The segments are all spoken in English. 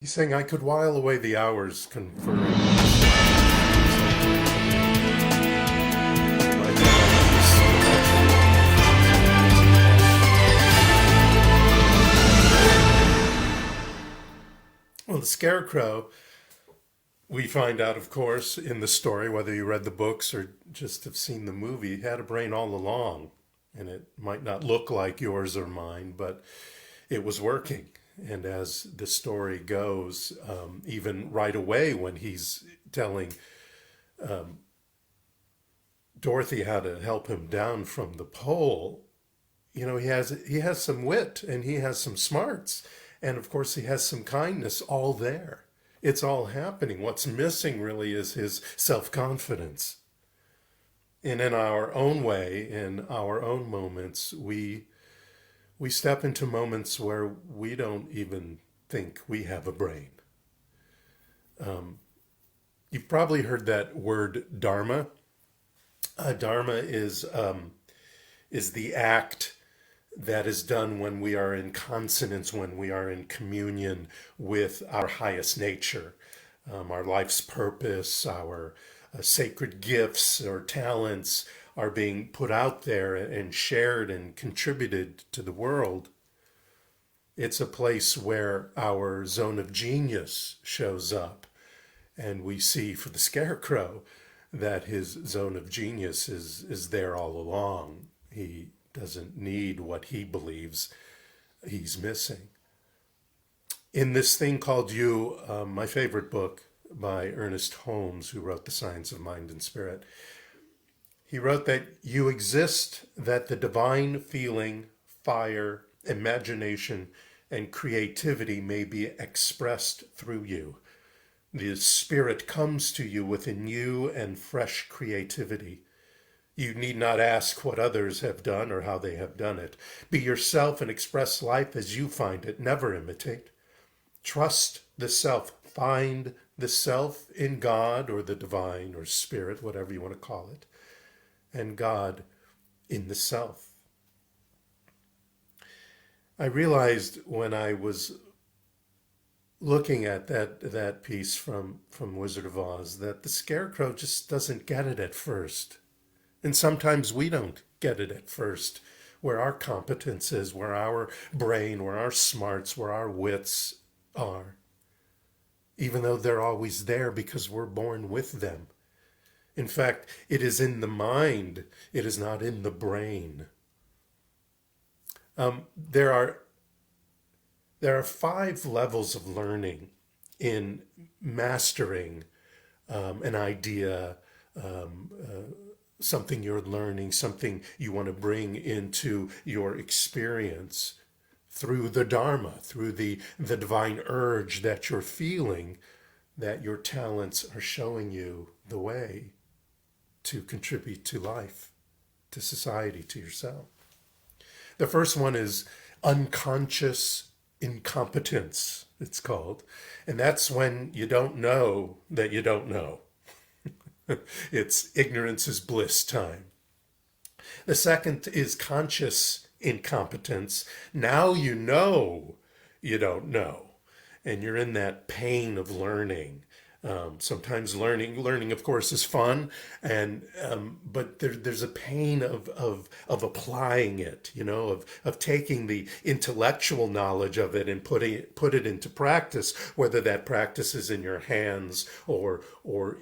He's saying I could while away the hours conferring with well, the Scarecrow, we find out, of course, in the story, whether you read the books or just have seen the movie, he had a brain all along. And it might not look like yours or mine, but it was working. And as the story goes, even right away when he's telling Dorothy how to help him down from the pole, he has some wit and he has some smarts, and of course he has some kindness all there. It's all happening. What's missing really is his self-confidence. And in our own way, in our own moments, we step into moments where we don't even think we have a brain. You've probably heard that word dharma. Dharma is the act that is done when we are in consonance, when we are in communion with our highest nature, our life's purpose, our sacred gifts or talents are being put out there and shared and contributed to the world. It's a place where our zone of genius shows up. And we see for the Scarecrow that his zone of genius is there all along. He doesn't need what he believes he's missing. In this thing called You, my favorite book by Ernest Holmes, who wrote The Science of Mind and Spirit, he wrote that you exist that the divine feeling, fire, imagination, and creativity may be expressed through you. The Spirit comes to you with a new and fresh creativity. You need not ask what others have done or how they have done it. Be yourself and express life as you find it. Never imitate. Trust the self. Find the self in God or the divine or spirit, whatever you want to call it, and God in the self. I realized when I was looking at that piece from Wizard of Oz that the Scarecrow just doesn't get it at first. And sometimes we don't get it at first, where our competence is, where our brain, where our smarts, where our wits are, even though they're always there because we're born with them. In fact, it is in the mind, it is not in the brain. There are 5 levels of learning in mastering an idea, something you're learning, something you want to bring into your experience through the Dharma, through the divine urge that you're feeling, that your talents are showing you the way to contribute to life, to society, to yourself. The first one is unconscious incompetence, it's called. And that's when you don't know that you don't know. It's ignorance is bliss time. The second is conscious incompetence. Now you don't know. And you're in that pain of learning. Sometimes learning, of course, is fun, and but there's a pain of applying it, of taking the intellectual knowledge of it and put it into practice, whether that practice is in your hands or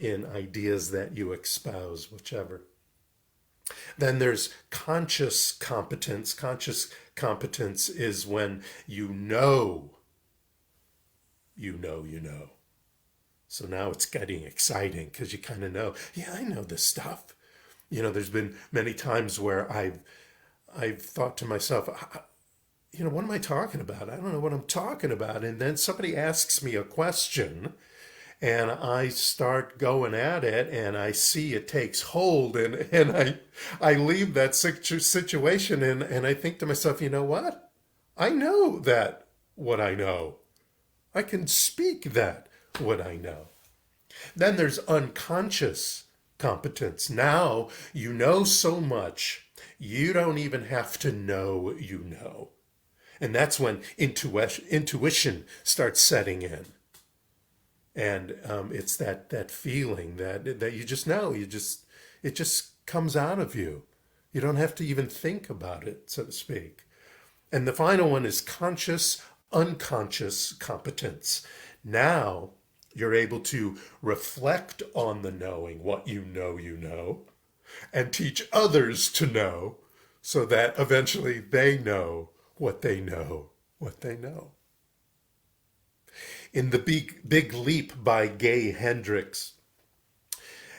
in ideas that you espouse, whichever. Then there's conscious competence. Conscious competence is when you know. So now it's getting exciting because you kind of know, yeah, I know this stuff. There's been many times where I've thought to myself, what am I talking about? I don't know what I'm talking about. And then somebody asks me a question and I start going at it and I see it takes hold and I leave that situation and I think to myself, you know what? I know that what I know. I can speak that what I know. Then there's unconscious competence. Now you know so much, you don't even have to know you know. And that's when intuition starts setting in. And it's that feeling that you just know, it just comes out of you. You don't have to even think about it, so to speak. And the final one is conscious, unconscious competence. Now you're able to reflect on the knowing, what you know, and teach others to know so that eventually they know what they know, what they know. In The Big Leap by Gay Hendricks,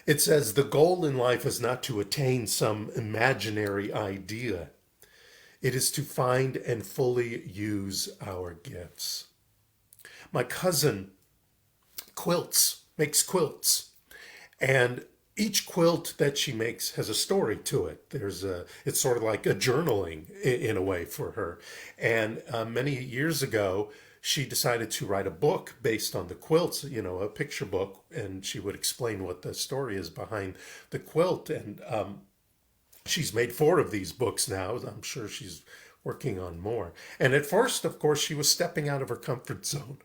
it says the goal in life is not to attain some imaginary idea. It is to find and fully use our gifts. My cousin makes quilts, and each quilt that she makes has a story to it. It's sort of like a journaling in a way for her. And many years ago, she decided to write a book based on the quilts, a picture book, and she would explain what the story is behind the quilt. And she's made 4 of these books now. I'm sure she's working on more. And at first, of course, she was stepping out of her comfort zone,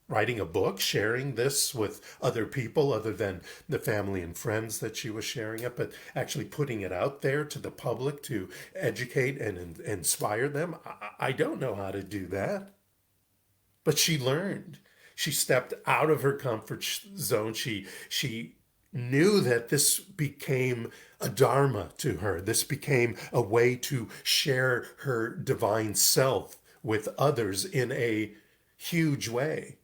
writing a book, sharing this with other people other than the family and friends that she was sharing it, but actually putting it out there to the public to educate and inspire them. I don't know how to do that. But she learned. She stepped out of her comfort zone. She knew that this became a dharma to her. This became a way to share her divine self with others in a huge way,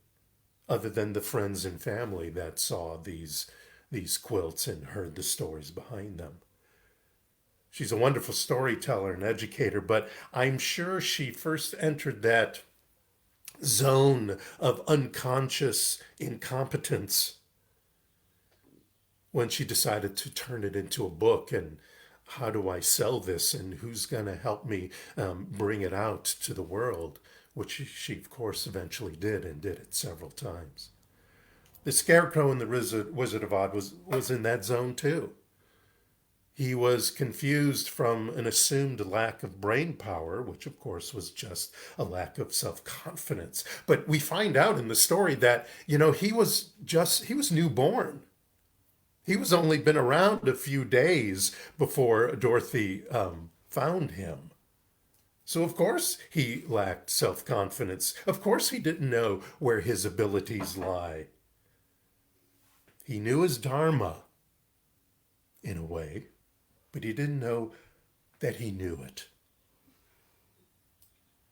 other than the friends and family that saw these quilts and heard the stories behind them. She's a wonderful storyteller and educator, but I'm sure she first entered that zone of unconscious incompetence when she decided to turn it into a book. And how do I sell this, and who's going to help me bring it out to the world, which she of course eventually did, and did it several times. The Scarecrow in the Wizard of Oz was in that zone too. He was confused from an assumed lack of brain power, which of course was just a lack of self-confidence. But we find out in the story that, he was newborn. He was only been around a few days before Dorothy found him. So of course he lacked self-confidence. Of course he didn't know where his abilities lie. He knew his Dharma, in a way, but he didn't know that he knew it.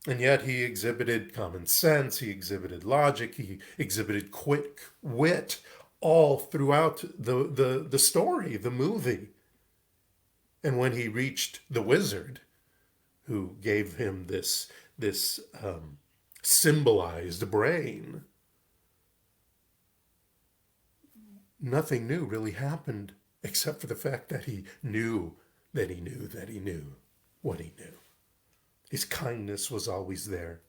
And yet he exhibited common sense, he exhibited logic, he exhibited quick wit all throughout the story, the movie. And when he reached the wizard, who gave him this symbolized brain, nothing new really happened except for the fact that he knew that he knew that he knew what he knew. His kindness was always there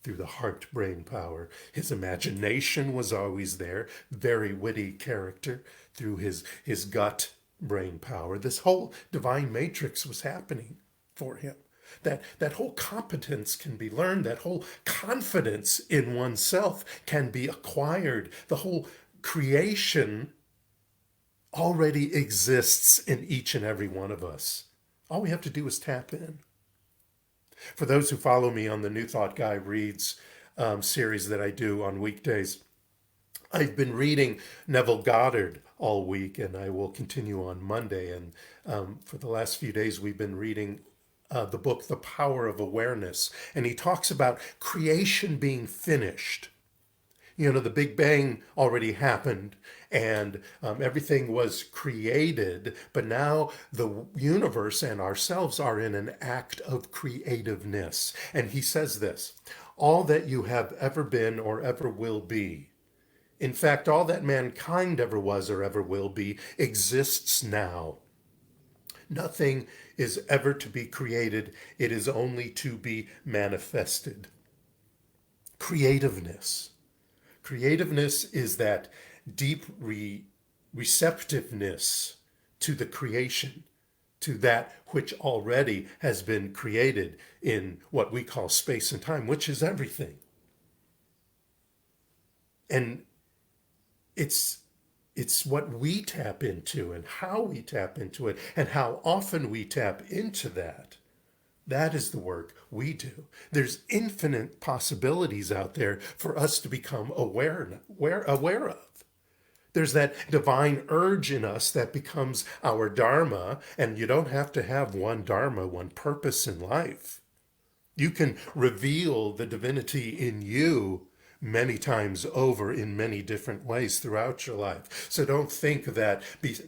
through the heart brain power. His imagination was always there, very witty character, through his gut brain power. This whole divine matrix was happening for him. That whole competence can be learned. That whole confidence in oneself can be acquired. The whole creation already exists in each and every one of us. All we have to do is tap in. For those who follow me on the New Thought Guy Reads series that I do on weekdays, I've been reading Neville Goddard all week, and I will continue on Monday. And for the last few days, we've been reading the book, The Power of Awareness. And he talks about creation being finished. The Big Bang already happened, and everything was created, but now the universe and ourselves are in an act of creativeness. And he says this: all that you have ever been or ever will be, in fact, all that mankind ever was or ever will be, exists now. Nothing is ever to be created. It is only to be manifested. Creativeness. Creativeness is that deep receptiveness to the creation, to that which already has been created in what we call space and time, which is everything. And It's it's what we tap into and how we tap into it and how often we tap into that. That is the work we do. There's infinite possibilities out there for us to become aware of. There's that divine urge in us that becomes our Dharma, and you don't have to have one Dharma, one purpose in life. You can reveal the divinity in you many times over in many different ways throughout your life. So don't think that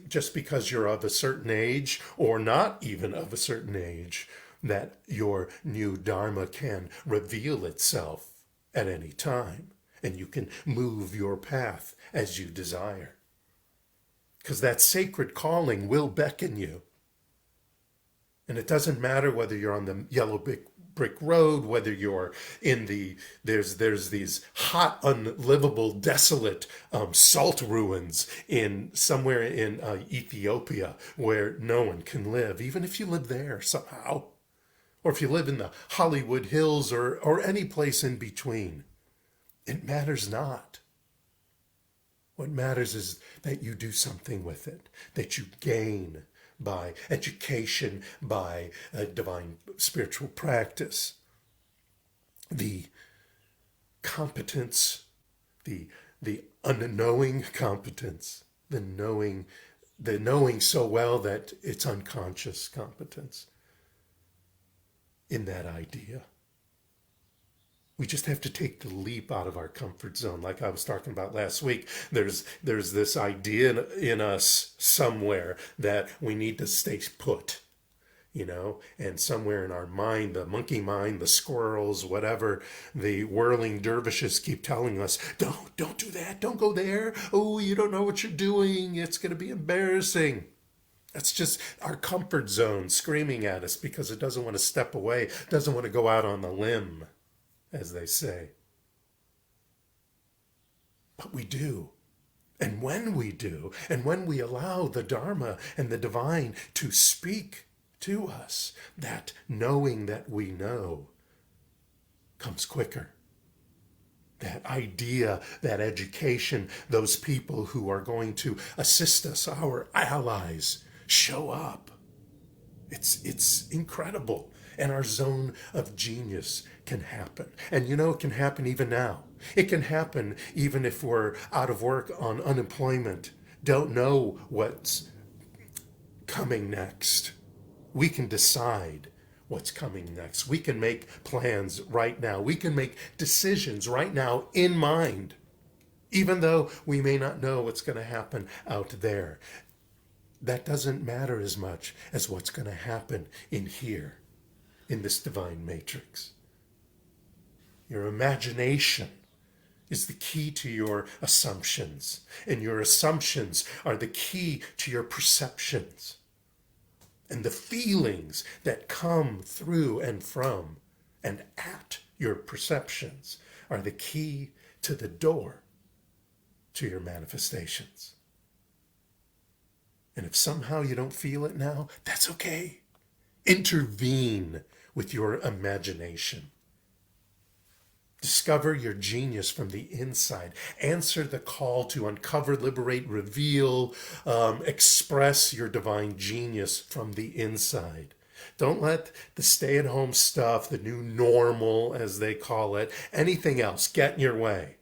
just because you're of a certain age or not even of a certain age, that your new Dharma can reveal itself at any time and you can move your path as you desire. Because that sacred calling will beckon you. And it doesn't matter whether you're on the yellow brick road, whether you're in there's these hot, unlivable, desolate salt ruins in somewhere in Ethiopia where no one can live, even if you live there somehow, or if you live in the Hollywood Hills or any place in between. It matters not. What matters is that you do something with it, that you gain by education, by a divine spiritual practice. The competence, the unknowing competence, the knowing so well that it's unconscious competence in that idea. We just have to take the leap out of our comfort zone. Like I was talking about last week, there's this idea in us somewhere that we need to stay put, and somewhere in our mind, the monkey mind, the squirrels, whatever, the whirling dervishes keep telling us, don't do that, don't go there. Oh, you don't know what you're doing. It's going to be embarrassing. That's just our comfort zone screaming at us because it doesn't want to step away, doesn't want to go out on the limb, as they say. But we do. And when we do, and when we allow the Dharma and the divine to speak to us, that knowing that we know comes quicker. That idea, that education, those people who are going to assist us, our allies, show up. It's incredible. And our zone of genius can happen. And it can happen even now. It can happen even if we're out of work on unemployment, don't know what's coming next. We can decide what's coming next. We can make plans right now. We can make decisions right now in mind, even though we may not know what's going to happen out there. That doesn't matter as much as what's going to happen in here, in this divine matrix. Your imagination is the key to your assumptions, and your assumptions are the key to your perceptions. And the feelings that come through and from and at your perceptions are the key to the door to your manifestations. And if somehow you don't feel it now, that's okay. Intervene with your imagination. Discover your genius from the inside. Answer the call to uncover, liberate, reveal, express your divine genius from the inside. Don't let the stay-at-home stuff, the new normal, as they call it, anything else get in your way.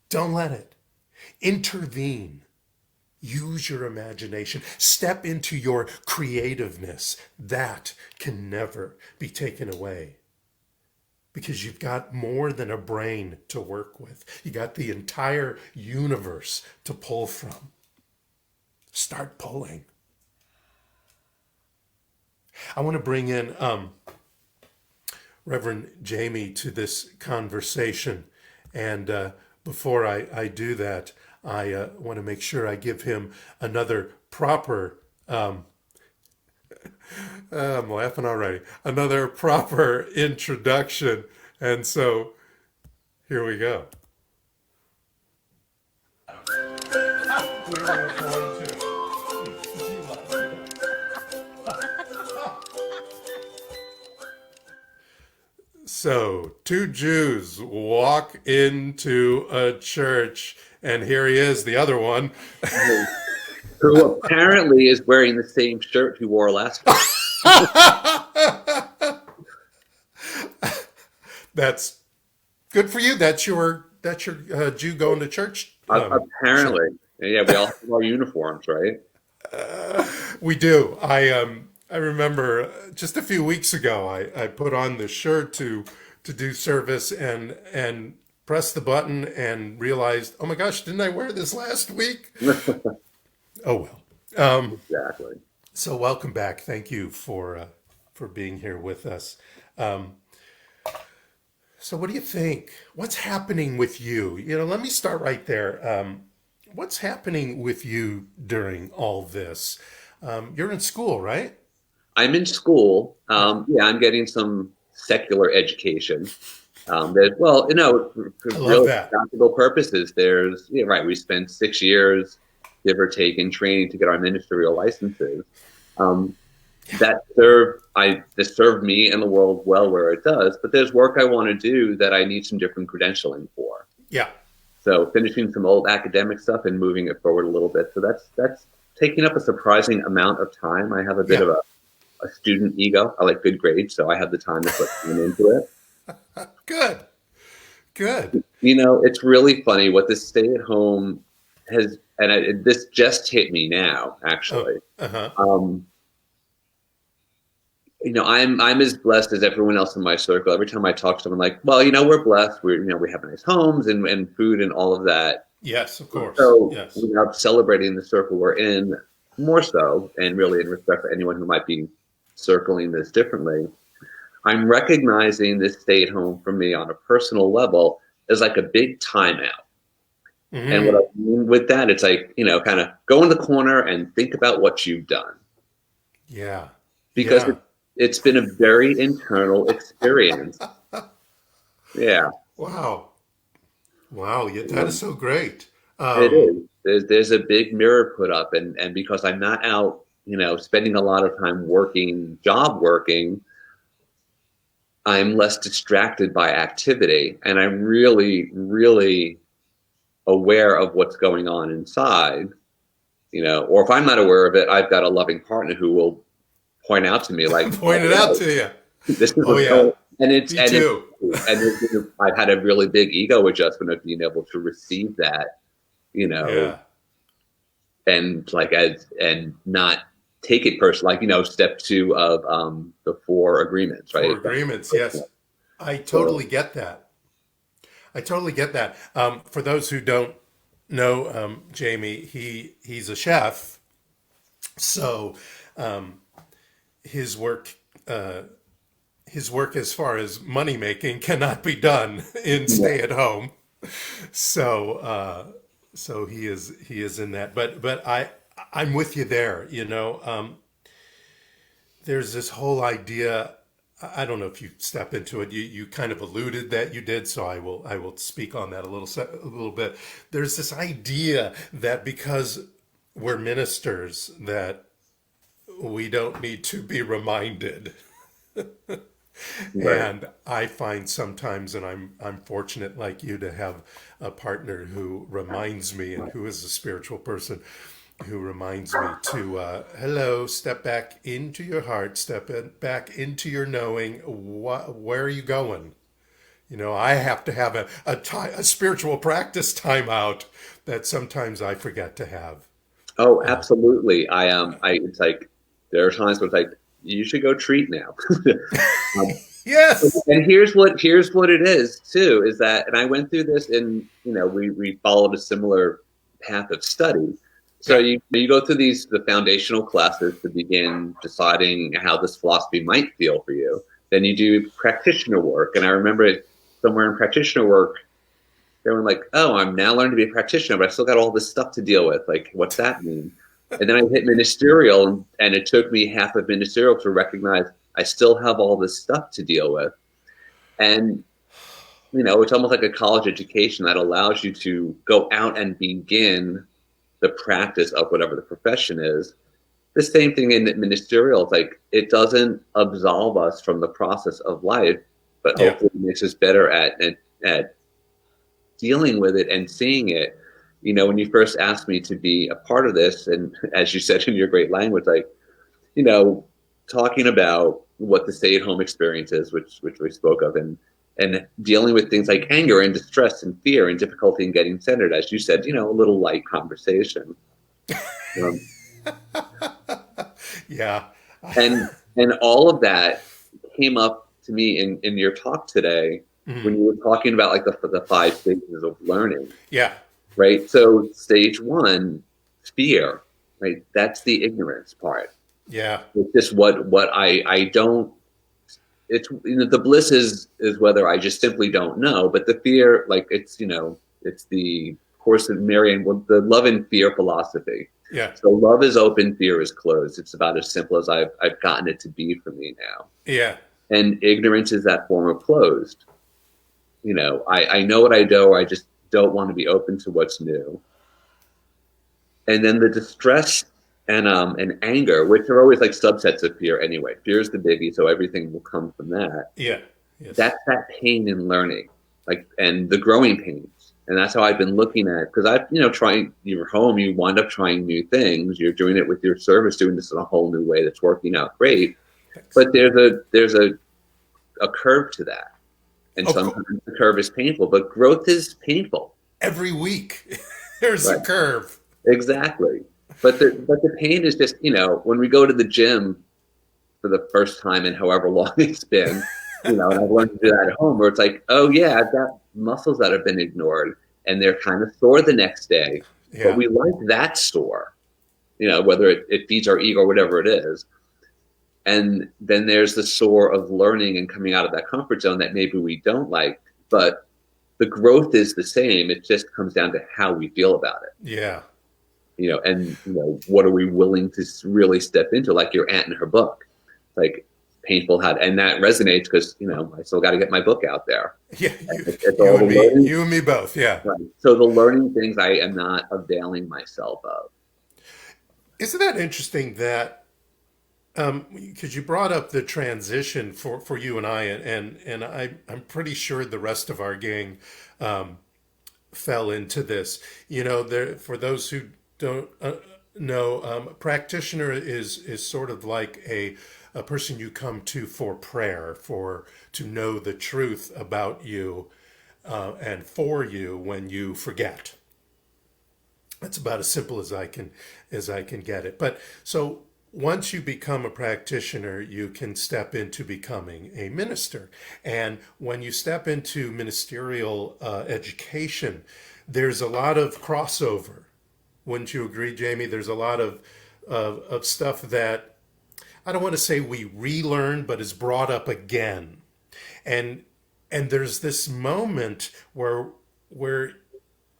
Don't let it. Intervene. Use your imagination. Step into your creativeness. That can never be taken away. Because you've got more than a brain to work with. You got the entire universe to pull from. Start pulling. I want to bring in Reverend Jamie to this conversation. And before I do that, I want to make sure I give him another proper I'm laughing already. Another proper introduction. And so here we go. So, two Jews walk into a church, and here he is, the other one. Who apparently is wearing the same shirt he wore last week. That's good for you. That's your Jew going to church shirt. Apparently, yeah, we all have our uniforms, right? We do. I remember just a few weeks ago I put on the shirt to do service and pressed the button and realized, oh my gosh, didn't I wear this last week? Oh well. Exactly. So welcome back. Thank you for being here with us. Um, so what do you think? What's happening with you? Let me start right there. What's happening with you during all this? You're in school, right? I'm in school. Yeah. Yeah, I'm getting some secular education. That, well, for I love real that. practical purposes, right, we spent 6 years, give or take, in training to get our ministerial licenses. Um, that served me and the world well where it does, but there's work I want to do that I need some different credentialing for. Yeah. So finishing some old academic stuff and moving it forward a little bit. So that's taking up a surprising amount of time. I have a bit Yeah. of a student ego. I like good grades, so I have the time to put time into it. Good. Good. It's really funny what this stay-at-home has, and this just hit me now, Oh, actually. uh-huh. Um, I'm as blessed as everyone else in my circle. Every time I talk to someone, like, well, we're blessed. We have nice homes and food and all of that. Yes, of course. So Yes. without celebrating the circle we're in, more so, and really in respect for anyone who might be circling this differently, I'm recognizing this stay at home for me on a personal level is like a big timeout. And what Hmm. I mean with that, it's like, kind of go in the corner and think about what you've done. Yeah. Because Yeah. it's been a very internal experience. Yeah. Wow. Wow. Yeah, that is so great. It Um, is. There's a big mirror put up, and because I'm not out, spending a lot of time job working, I'm less distracted by activity, and I'm really, really aware of what's going on inside. Or if I'm not aware of it, I've got a loving partner who will point out to me, like, point it out to you. this is Oh what's yeah. going on. And it's Me and it's too. I've had a really big ego adjustment of being able to receive that, you know, Yeah. and not take it personally. Like, step two of the four agreements, right? For It's not agreements. Yes. personal. I So totally get that. I totally get that. For those who don't know, Jamie, he's a chef. So his work uh, his work as far as money making cannot be done in yeah. stay at home. So so he is in that. But I'm with you there. There's this whole idea. I don't know if you step into it. You kind of alluded that you did, so I will speak on that a little bit. There's this idea that because we're ministers that we don't need to be reminded. Right. And I find sometimes, and I'm fortunate like you to have a partner who reminds me, and who is a spiritual person, who reminds me to hello, step back into your heart, back into your knowing. Where are you going? I have to have a spiritual practice timeout that sometimes I forget to have. Oh, Uh, absolutely. It's like there are times where it's like you should go treat now. um, yes. and here's what it is too, is that, and I went through this, and we followed a similar path of study. So Yeah. you go through the foundational classes to begin deciding how this philosophy might feel for you. Then you do practitioner work, and I remember it somewhere in practitioner work, they were like, "Oh, I'm now learning to be a practitioner, but I still got all this stuff to deal with. Like, what's that mean?" And then I hit ministerial, and it took me half of ministerial to recognize I still have all this stuff to deal with. And it's almost like a college education that allows you to go out and begin the practice of whatever the profession is. The same thing in ministerial. It's like it doesn't absolve us from the process of life. but Yeah. hopefully it makes us better at dealing with it and seeing it. When you first asked me to be a part of this, and as you said in your great language, like, you know, talking about what the stay-at-home experience is, which we spoke of, and dealing with things like anger and distress and fear and difficulty in getting centered, as you said, a little light conversation. Um, Yeah. and all of that came up to me in your talk today when Mhm. you were talking about like the five stages of learning, Yeah. right? So stage one, fear, right? That's the ignorance part. Yeah. It's just what I don't. It's the bliss is whether I just simply don't know, but the fear, like it's the course of Marian, the love and fear philosophy. Yeah. So love is open, fear is closed. It's about as simple as I've gotten it to be for me now. Yeah. And ignorance is that form of closed. I know what I do, I just don't want to be open to what's new. And then the distress and anger, which are always like subsets of fear anyway. Fear is the biggie, so everything will come from that. Yeah. Yes. That's that pain in learning, like, and the growing pains. And that's how I've been looking at, because I've, trying, you're home, you wind up trying new things. You're doing it with your service, doing this in a whole new way that's working out great. Thanks. But there's a curve to that. And Of course. sometimes the curve is painful, but growth is painful. Every week there's a Right. curve. Exactly. But the pain is just, when we go to the gym for the first time in however long it's been, and I've learned to do that at home, where it's like, oh yeah, I've got muscles that have been ignored and they're kind of sore the next day. But Yeah. we like that sore, whether it feeds our ego or whatever it is. And then there's the sore of learning and coming out of that comfort zone that maybe we don't like, but the growth is the same. It just comes down to how we feel about it. Yeah. And what are we willing to really step into, like your aunt in her book, like painful how, and that resonates because I still got to get my book out there. Yeah. It's all the learning, You and me both. Yeah. right? So the learning things I am not availing myself of. Isn't that interesting that because you brought up the transition for you and I, and I'm pretty sure the rest of our gang um, fell into this. There for those who don't know, a practitioner is sort of like a person you come to for prayer, for to know the truth about you and for you when you forget. That's about as simple as I can get it. But so once you become a practitioner, you can step into becoming a minister. And when you step into ministerial education, there's a lot of crossover. Wouldn't you agree, Jamie? There's a lot of stuff that I don't want to say we relearn, but is brought up again. And and there's this moment where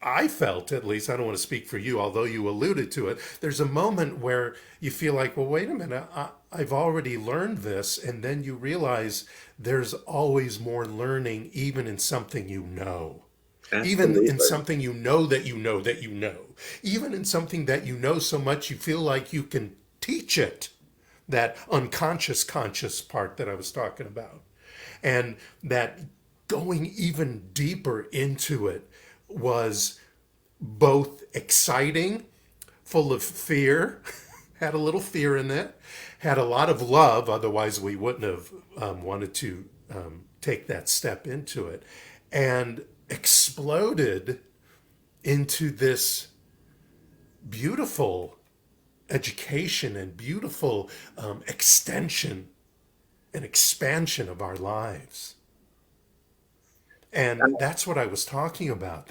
I felt, at least, I don't want to speak for you, although you alluded to it. There's a moment where you feel like, well, wait a minute, I've already learned this. And then you realize there's always more learning, even in something you know. Even in Absolutely. something you know that you know that you know. Even in something that you know so much you feel like you can teach it. That unconscious conscious part that I was talking about. And that going even deeper into it was both exciting, full of fear, had a little fear in it, had a lot of love, otherwise we wouldn't have wanted to take that step into it, and exploded into this beautiful education and beautiful extension and expansion of our lives. And that's what I was talking about,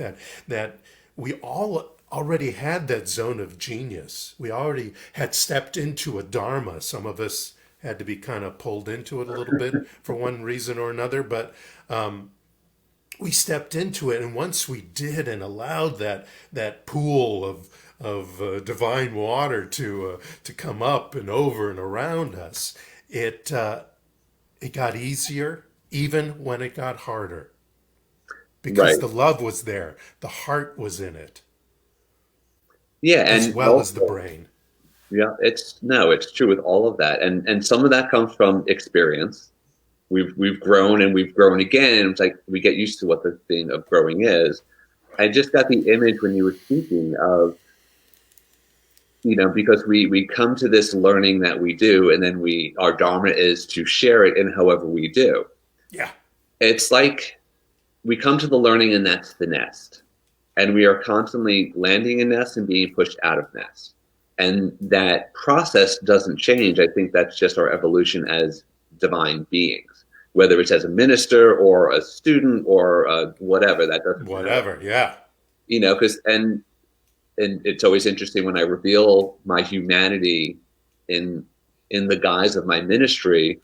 that we all already had that zone of genius. We already had stepped into a dharma. Some of us had to be kind of pulled into it a little bit for one reason or another, but we stepped into it. And once we did and allowed that pool of divine water to come up and over and around us, it got easier, even when it got harder, because Right. the love was there, the heart was in it, Yeah, as and well as the also, brain. yeah, it's true with all of that, and some of that comes from experience. we've grown and we've grown again. And it's like we get used to what the thing of growing is. I just got the image when you were speaking of, because we come to this learning that we do, and then our dharma is to share it in however we do. Yeah. It's like we come to the learning, and that's the nest, and we are constantly landing in nest and being pushed out of nest, and that process doesn't change. I think that's just our evolution as divine beings, whether it's as a minister or a student or whatever. That doesn't Whatever. matter. Yeah. Because and it's always interesting when I reveal my humanity in the guise of my ministry.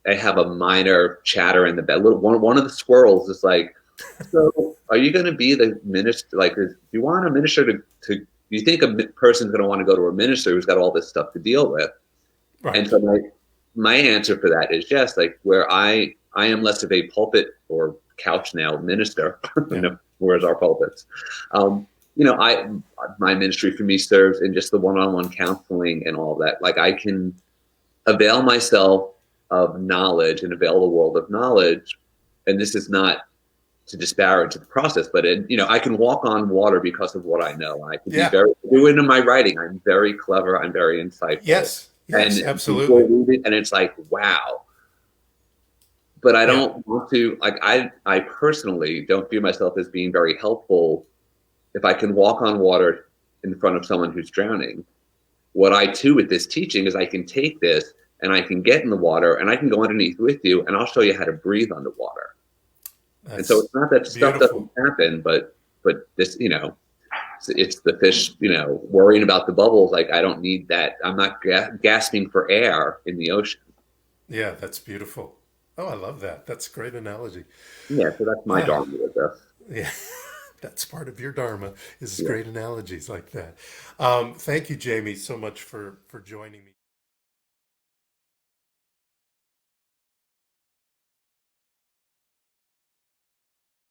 I have a minor chatter in the bed. One of the squirrels is like, "So, are you going to be the minister? Like, do you want a minister to? Do you think a person's going to want to go to a minister who's got all this stuff to deal with?" Right. And so my answer for that is yes. Like, where I am less of a pulpit or couch nail minister. Yeah. Whereas our pulpits. My ministry for me serves in just the one-on-one counseling and all that. Like, I can avail myself of knowledge and avail the world of knowledge. And this is not to disparage the process, but I can walk on water because of what I know. I can Yeah. be very fluent in my writing. I'm very clever. I'm very insightful. Yes. Yes, and absolutely. and it's like, wow. But I don't want to, like, I personally don't view myself as being very helpful if I can walk on water in front of someone who's drowning. What I do with this teaching is I can take this and I can get in the water and I can go underneath with you and I'll show you how to breathe underwater. And so it's not that stuff doesn't happen, but this, it's the fish, worrying about the bubbles. Like, I don't need that. I'm not gasping for air in the ocean. Yeah, that's beautiful. Oh, I love that. That's a great analogy. Yeah, so that's my dharma with this. Yeah. That's part of your dharma is Yeah. great analogies like that. Thank you, Jamie, so much for joining me.